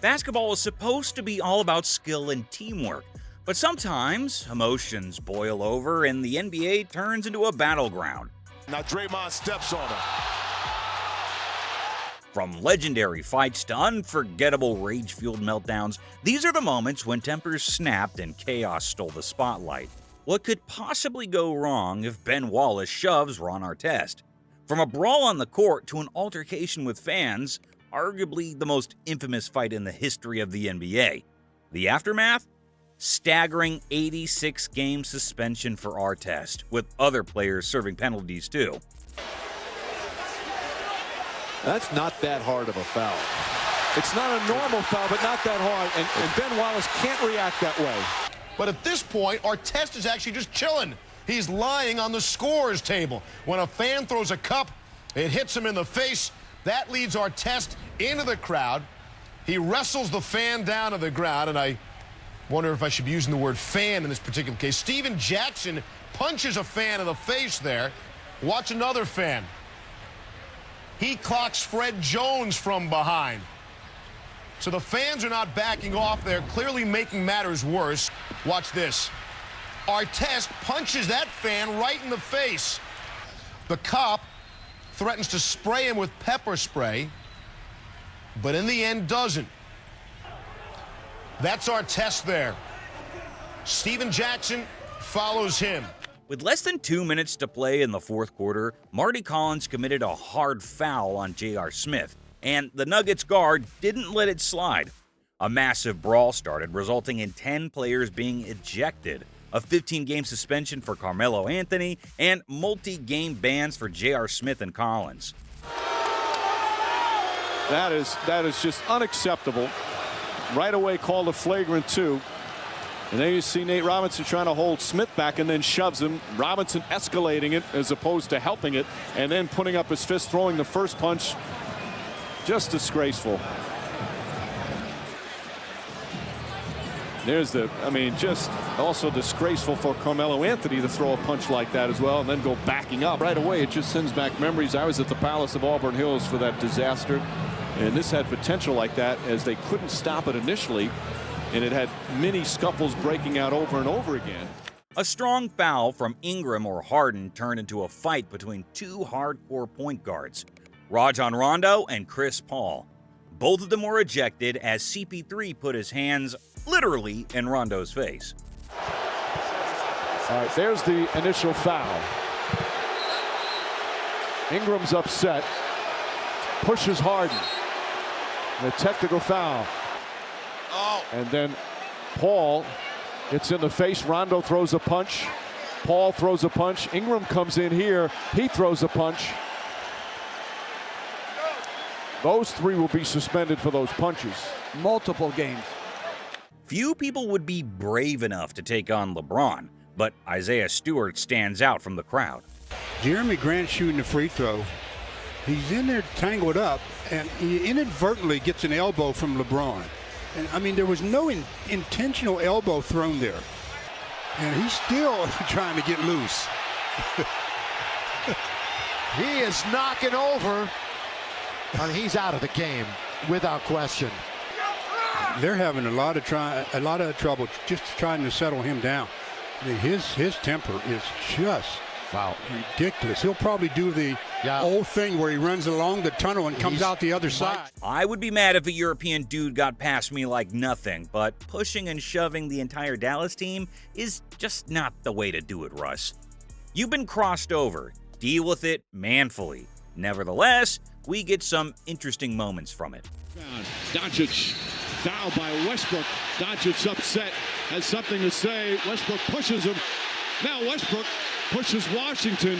Basketball is supposed to be all about skill and teamwork, but sometimes emotions boil over and the NBA turns into a battleground. Now Draymond steps on him. From legendary fights to unforgettable rage-fueled meltdowns, these are the moments when tempers snapped and chaos stole the spotlight. What could possibly go wrong if Ben Wallace shoves Ron Artest? From a brawl on the court to an altercation with fans, arguably the most infamous fight in the history of the NBA. The aftermath? Staggering 86-game suspension for Artest, with other players serving penalties too. That's not that hard of a foul. It's not a normal foul, but not that hard, and Ben Wallace can't react that way. But at this point, Artest is actually just chilling. He's lying on the scorer's table. When a fan throws a cup, it hits him in the face. That leads Artest into the crowd. He wrestles the fan down to the ground, and I wonder if I should be using the word fan in this particular case. Steven Jackson punches a fan in the face there. Watch another fan. He clocks Fred Jones from behind. So the fans are not backing off. They're clearly making matters worse. Watch this. Artest punches that fan right in the face. The cop threatens to spray him with pepper spray, but in the end doesn't. That's Artest there. Steven Jackson follows him. With less than 2 minutes to play in the fourth quarter, Marty Collins committed a hard foul on J.R. Smith, and the Nuggets guard didn't let it slide. A massive brawl started, resulting in 10 players being ejected, a 15-game suspension for Carmelo Anthony, and multi-game bans for J.R. Smith and Collins. That is just unacceptable. Right away called a flagrant 2. And then you see Nate Robinson trying to hold Smith back and then shoves him. Robinson escalating it as opposed to helping it, and then putting up his fist, throwing the first punch. Just disgraceful. There's just also disgraceful for Carmelo Anthony to throw a punch like that as well and then go backing up. Right away, it just sends back memories. I was at the Palace of Auburn Hills for that disaster, and this had potential like that as they couldn't stop it initially. And it had many scuffles breaking out over and over again. A strong foul from Ingram or Harden turned into a fight between two hardcore point guards, Rajon Rondo and Chris Paul. Both of them were ejected as CP3 put his hands literally in Rondo's face. All right, there's the initial foul. Ingram's upset, pushes Harden. The technical foul. And then Paul, it's in the face. Rondo throws a punch. Paul throws a punch. Ingram comes in here. He throws a punch. Those three will be suspended for those punches. Multiple games. Few people would be brave enough to take on LeBron, but Isaiah Stewart stands out from the crowd. Jeremy Grant shooting the free throw. He's in there tangled up, and he inadvertently gets an elbow from LeBron. And, I mean, there was no intentional elbow thrown there. And he's still trying to get loose. He is knocking over, and he's out of the game without question. They're having a lot of trouble just trying to settle him down. I mean, his temper is just ridiculous. He'll probably do the old thing where he runs along the tunnel and comes out the other side. I would be mad if a European dude got past me like nothing, but pushing and shoving the entire Dallas team is just not the way to do it, Russ. You've been crossed over. Deal with it manfully. Nevertheless, we get some interesting moments from it. Doncic fouled by Westbrook. Doncic upset, has something to say. Westbrook pushes him. Now Westbrook pushes Washington.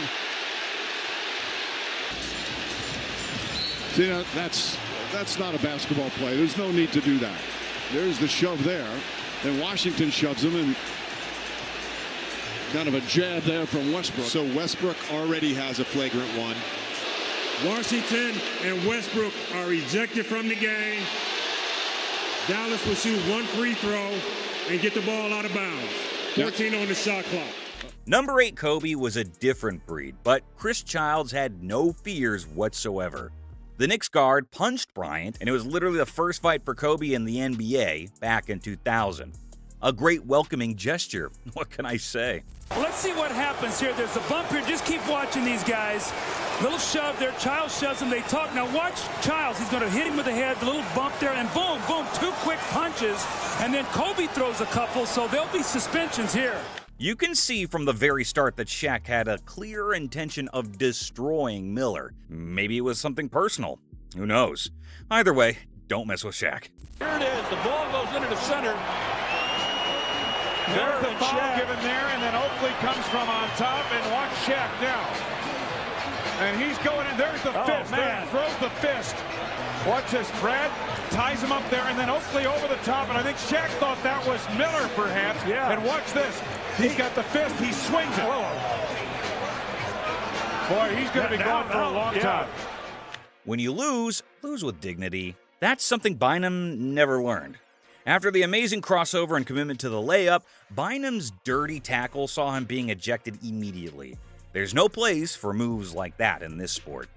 See, that's not a basketball play. There's no need to do that. There's the shove there. Then Washington shoves him, and kind of a jab there from Westbrook. So Westbrook already has a flagrant one. Washington and Westbrook are ejected from the game. Dallas will shoot one free throw and get the ball out of bounds. 14 on the shot clock. Number 8 Kobe was a different breed, but Chris Childs had no fears whatsoever. The Knicks guard punched Bryant, and it was literally the first fight for Kobe in the NBA back in 2000. A great welcoming gesture, what can I say? Let's see what happens here. There's a bump here. Just keep watching these guys. Little shove there. Childs shoves him. They talk. Now watch Childs. He's going to hit him with the head. The little bump there. And boom, boom. 2 quick punches. And then Kobe throws a couple. So there'll be suspensions here. You can see from the very start that Shaq had a clear intention of destroying Miller. Maybe it was something personal. Who knows? Either way, don't mess with Shaq. Here it is. The ball goes into the center. There's the foul given there, and then Oakley comes from on top, and watch Shaq now. And he's going in. There's the fist. Man, throws the fist. Watch this. Brad ties him up there, and then Oakley over the top, and I think Shaq thought that was Miller, perhaps. Yeah. And watch this. He's got the fist. He swings it. Boy, he's going to be gone for a long time. When you lose, lose with dignity. That's something Bynum never learned. After the amazing crossover and commitment to the layup, Bynum's dirty tackle saw him being ejected immediately. There's no place for moves like that in this sport.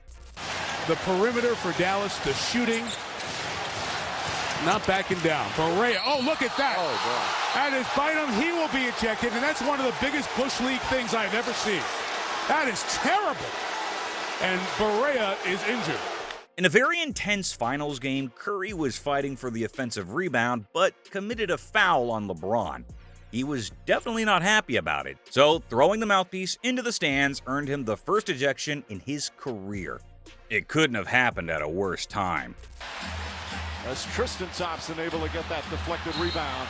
The perimeter for Dallas, the shooting, not backing down. Barea, oh, look at that. Oh, boy. That is Bynum. He will be ejected, and that's one of the biggest Bush League things I've ever seen. That is terrible. And Barea is injured. In a very intense finals game, Curry was fighting for the offensive rebound, but committed a foul on LeBron. He was definitely not happy about it, so throwing the mouthpiece into the stands earned him the first ejection in his career. It couldn't have happened at a worse time. As Tristan Thompson able to get that deflected rebound.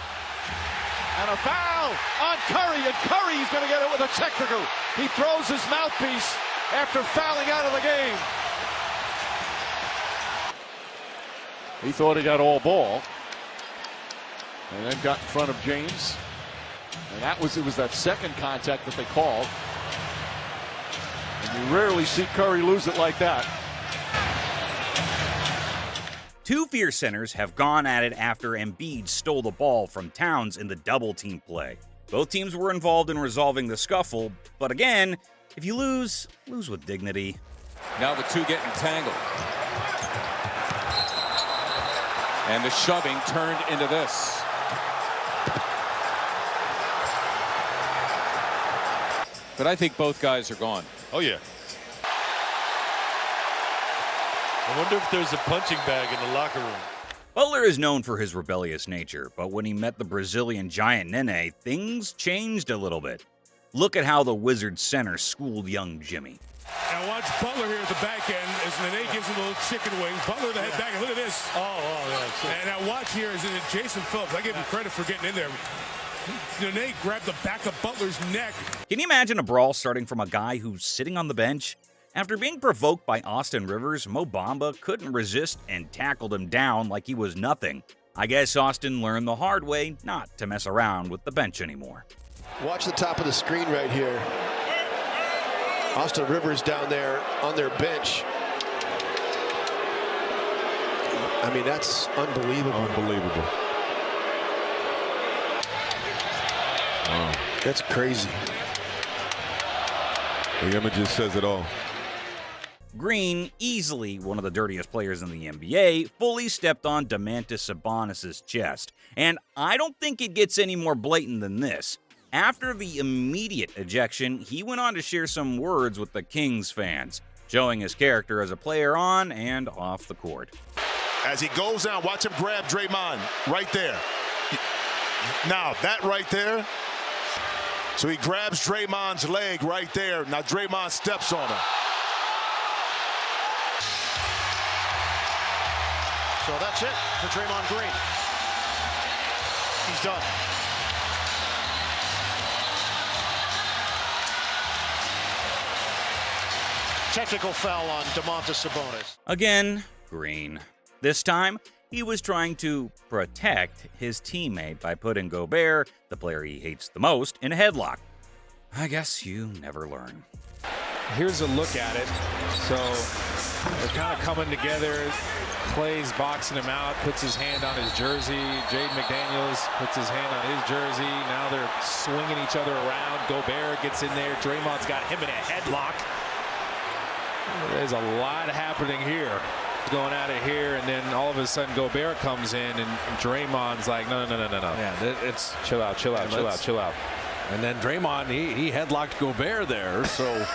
And a foul on Curry, and Curry's going to get it with a technical. He throws his mouthpiece after fouling out of the game. He thought he got all ball, and then got in front of James, and it was that second contact that they called, and you rarely see Curry lose it like that. Two fierce centers have gone at it after Embiid stole the ball from Towns in the double-team play. Both teams were involved in resolving the scuffle, but again, if you lose, lose with dignity. Now the two get entangled. And the shoving turned into this. But I think both guys are gone. Oh, yeah. I wonder if there's a punching bag in the locker room. Butler is known for his rebellious nature, but when he met the Brazilian giant Nene, things changed a little bit. Look at how the Wizards center schooled young Jimmy. And watch Butler here at the back end as Nene gives him a little chicken wing. Butler the head back, and look at this. Yeah. And now watch here is Jason Phillips. I give him credit for getting in there. Nene grabbed the back of Butler's neck. Can you imagine a brawl starting from a guy who's sitting on the bench? After being provoked by Austin Rivers, Mo Bamba couldn't resist and tackled him down like he was nothing. I guess Austin learned the hard way not to mess around with the bench anymore. Watch the top of the screen right here. Austin Rivers down there on their bench. I mean, that's unbelievable. Unbelievable. Wow. That's crazy. The image just says it all. Green, easily one of the dirtiest players in the NBA, fully stepped on Domantas Sabonis' chest. And I don't think it gets any more blatant than this. After the immediate ejection, he went on to share some words with the Kings fans, showing his character as a player on and off the court. As he goes down, watch him grab Draymond right there. Now, that right there. So he grabs Draymond's leg right there. Now Draymond steps on him. So that's it for Draymond Green. He's done. Technical foul on Domantas Sabonis. Again, Green. This time, he was trying to protect his teammate by putting Gobert, the player he hates the most, in a headlock. I guess you never learn. Here's a look at it. So they're kind of coming together. Clay's boxing him out, puts his hand on his jersey. Jaden McDaniels puts his hand on his jersey. Now they're swinging each other around. Gobert gets in there. Draymond's got him in a headlock. There's a lot happening here. Going out of here, and then all of a sudden Gobert comes in, and Draymond's like, no. Yeah, it's chill out. And then Draymond, he headlocked Gobert there, so.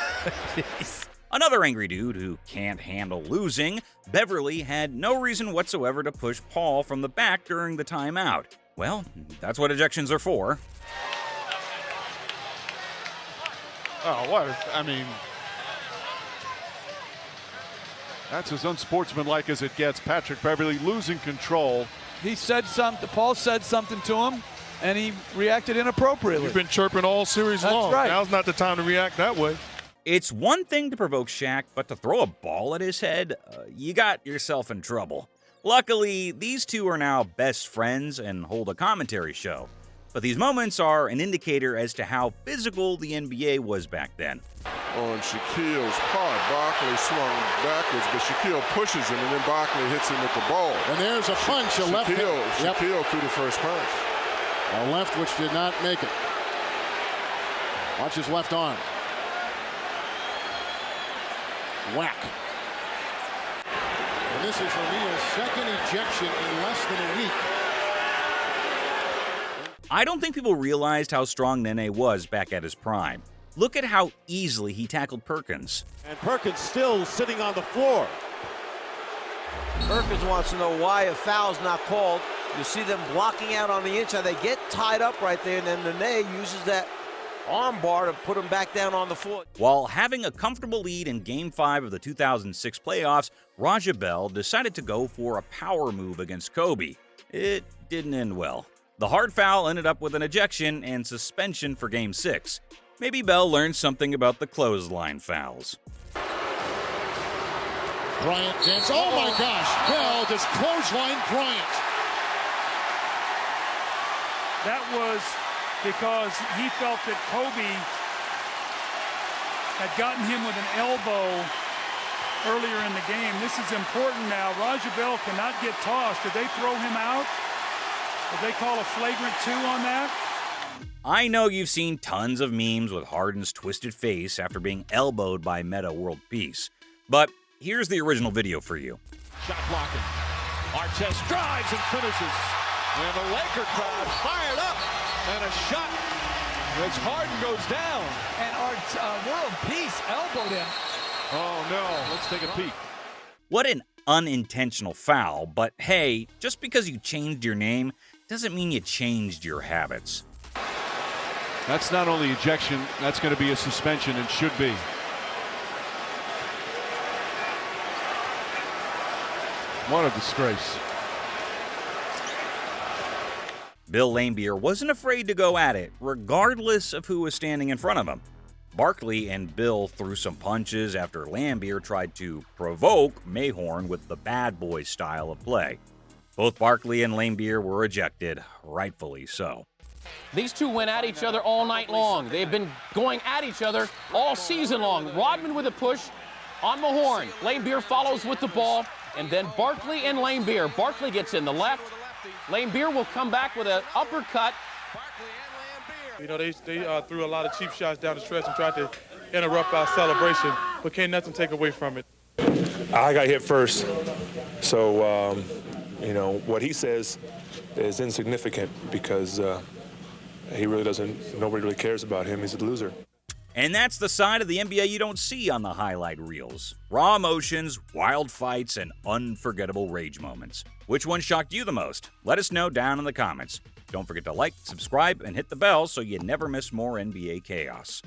Another angry dude who can't handle losing, Beverly had no reason whatsoever to push Paul from the back during the timeout. Well, that's what ejections are for. Oh, what? I mean, that's as unsportsmanlike as it gets. Patrick Beverly losing control. He said something. Paul said something to him, and he reacted inappropriately. You've been chirping all series long. Right. Now's not the time to react that way. It's one thing to provoke Shaq, but to throw a ball at his head, you got yourself in trouble. Luckily, these two are now best friends and hold a commentary show. But these moments are an indicator as to how physical the NBA was back then. On Shaquille's part, Barkley swung backwards, but Shaquille pushes him, and then Barkley hits him with the ball. And there's a punch, a left. Shaquille threw the first punch. A left which did not make it. Watch his left arm. Whack. And this is O'Neal's second ejection in less than a week. I don't think people realized how strong Nene was back at his prime. Look at how easily he tackled Perkins. And Perkins still sitting on the floor. Perkins wants to know why a foul's not called. You see them blocking out on the inside. They get tied up right there, and then Nene uses that arm bar to put him back down on the floor. While having a comfortable lead in Game 5 of the 2006 playoffs, Raja Bell decided to go for a power move against Kobe. It didn't end well. The hard foul ended up with an ejection and suspension for Game 6. Maybe Bell learned something about the clothesline fouls. Bryant dances. Oh my gosh! Bell just clothesline Bryant. That was because he felt that Kobe had gotten him with an elbow earlier in the game. This is important now. Raja Bell cannot get tossed. Did they throw him out? Did they call a flagrant 2 on that? I know you've seen tons of memes with Harden's twisted face after being elbowed by Metta World Peace, but here's the original video for you. Shot blocking. Artest drives and finishes. And the Laker crowd fired up. And a shot as Harden goes down. And our World Peace elbowed him. Oh, no. Let's take a peek. What an unintentional foul, but hey, just because you changed your name doesn't mean you changed your habits. That's not only ejection, that's going to be a suspension and should be. What a disgrace. Bill Laimbeer wasn't afraid to go at it, regardless of who was standing in front of him. Barkley and Bill threw some punches after Laimbeer tried to provoke Mayhorn with the bad boy style of play. Both Barkley and Laimbeer were ejected, rightfully so. These two went at each other all night long. They've been going at each other all season long. Rodman with a push on Mayhorn. Laimbeer follows with the ball, and then Barkley and Laimbeer. Barkley gets in the left. Laimbeer will come back with an uppercut. You know, they threw a lot of cheap shots down the stretch and tried to interrupt our celebration, but can't nothing take away from it. I got hit first, so, you know, what he says is insignificant because he really doesn't, nobody really cares about him. He's a loser. And that's the side of the NBA you don't see on the highlight reels. Raw emotions, wild fights, and unforgettable rage moments. Which one shocked you the most? Let us know down in the comments. Don't forget to like, subscribe, and hit the bell so you never miss more NBA chaos.